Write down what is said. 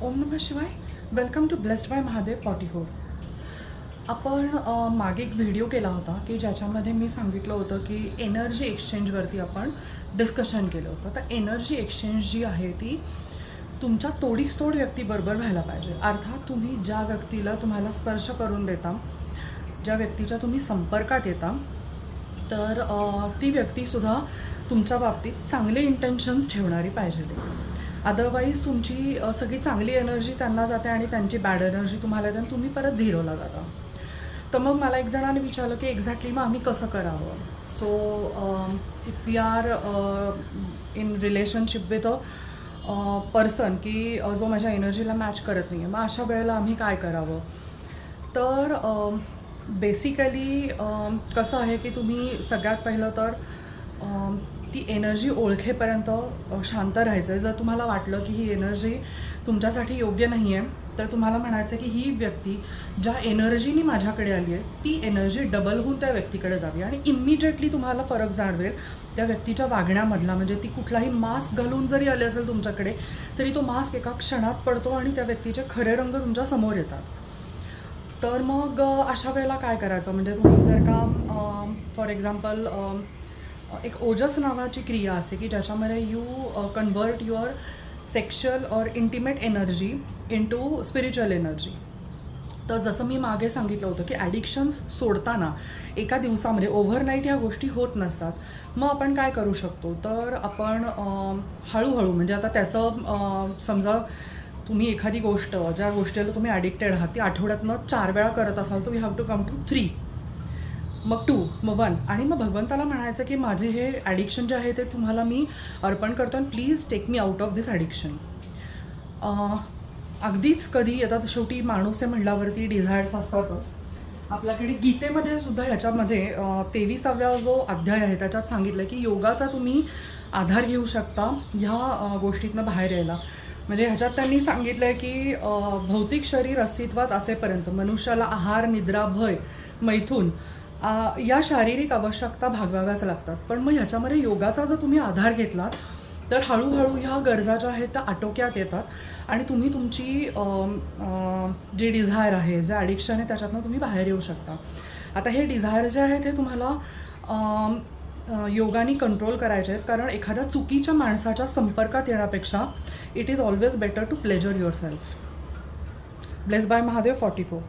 ओम नमः शिवाय. Welcome to blessed by Mahadev 44. आपण मागे एक व्हिडिओ केला होता की ज्याच्यामध्ये मी सांगितलं होतं की एनर्जी एक्सचेंजवरती आपण डिस्कशन केलं होतं. तर एनर्जी एक्सचेंज जी आहे ती तुमच्या तोडीस तोड व्यक्तीबरोबर व्हायला पाहिजे. अर्थात तुम्ही ज्या व्यक्तीला तुम्हाला स्पर्श करून देता, ज्या व्यक्तीच्या तुम्ही संपर्कात येता, तर ती व्यक्तीसुद्धा तुमच्या बाबतीत चांगले इंटेन्शन्स ठेवणारी पाहिजे. अदरवाईज तुमची सगळी चांगली एनर्जी त्यांना जाते आणि त्यांची बॅड एनर्जी तुम्हाला येते आणि तुम्ही परत झिरोला जाता. तर मग मला एक जणाने विचारलं की एक्झॅक्टली मग आम्ही कसं करावं. So if we are in relationship with a person की जो माझ्या एनर्जीला मॅच करत नाही आहे, मग अशा वेळेला आम्ही काय करावं. तर बेसिकली कसं आहे की तुम्ही सगळ्यात पहिलं तर ती एनर्जी ओळखेपर्यंत शांत राहायचं आहे. जर तुम्हाला वाटलं की ही एनर्जी तुमच्यासाठी योग्य नाही आहे, तर तुम्हाला म्हणायचं की ही व्यक्ती ज्या एनर्जीनी माझ्याकडे आली आहे ती एनर्जी डबल होऊन त्या व्यक्तीकडे जावी आणि इमिजिएटली तुम्हाला फरक जाणवेल त्या व्यक्तीच्या वागण्यामधला. म्हणजे ती कुठलाही मास्क घालून जरी आली असेल तुमच्याकडे तरी तो मास्क एका क्षणात पडतो आणि त्या व्यक्तीचे खरे रंग तुमच्या समोर येतात. तर मग अशा वेळेला काय करायचं, म्हणजे तुम्ही जर का फॉर एक्झाम्पल एक ओजस नावाची क्रिया असते की ज्याच्यामध्ये you convert your sexual or intimate energy into spiritual energy. तर जसं मी मागे सांगितलं होतं की ॲडिक्शन्स सोडताना एका दिवसामध्ये ओव्हरनाईट ह्या गोष्टी होत नसतात. मग आपण काय करू शकतो, तर आपण हळूहळू, म्हणजे आता त्याचं समजा तुम्ही एखादी गोष्ट, ज्या गोष्टीला तुम्ही ॲडिक्टेड आहात ती आठवड्यातनं 4 वेळा करत असाल तर we have to come to 3, मग 2, मग 1 आणि मग भगवंताला म्हणायचं की माझे हे ॲडिक्शन जे आहे ते तुम्हाला मी अर्पण करतो आणि please take me out of this addiction. अगदीच कधी येतात, शेवटी माणूस आहे म्हटल्यावरती डिझायर्स असतातच. आपल्याकडे गीतेमध्ये सुद्धा ह्याच्यामध्ये 23वा जो अध्याय आहे त्याच्यात सांगितलं की योगाचा तुम्ही आधार घेऊ शकता ह्या गोष्टीतनं बाहेर यायला. म्हणजे ह्याच्यात त्यांनी सांगितलं आहे की भौतिक शरीर अस्तित्वात असेपर्यंत मनुष्याला आहार, निद्रा, भय, मैथून या शारीरिक आवश्यकता भागवाव्याच लागतात. पण मग ह्याच्यामध्ये योगाचा जर तुम्ही आधार घेतलात तर हळूहळू ह्या गरजा ज्या आहेत त्या आटोक्यात येतात आणि तुम्ही तुमची जी डिझायर आहे, जे ॲडिक्शन आहे त्याच्यातनं तुम्ही बाहेर येऊ शकता. आता हे डिझायर जे आहे ते तुम्हाला योगाने कंट्रोल करायचे आहेत, कारण एखाद्या चुकीच्या माणसाच्या संपर्कात येण्यापेक्षा it is always better to pleasure yourself. Bless by Mahadev 44.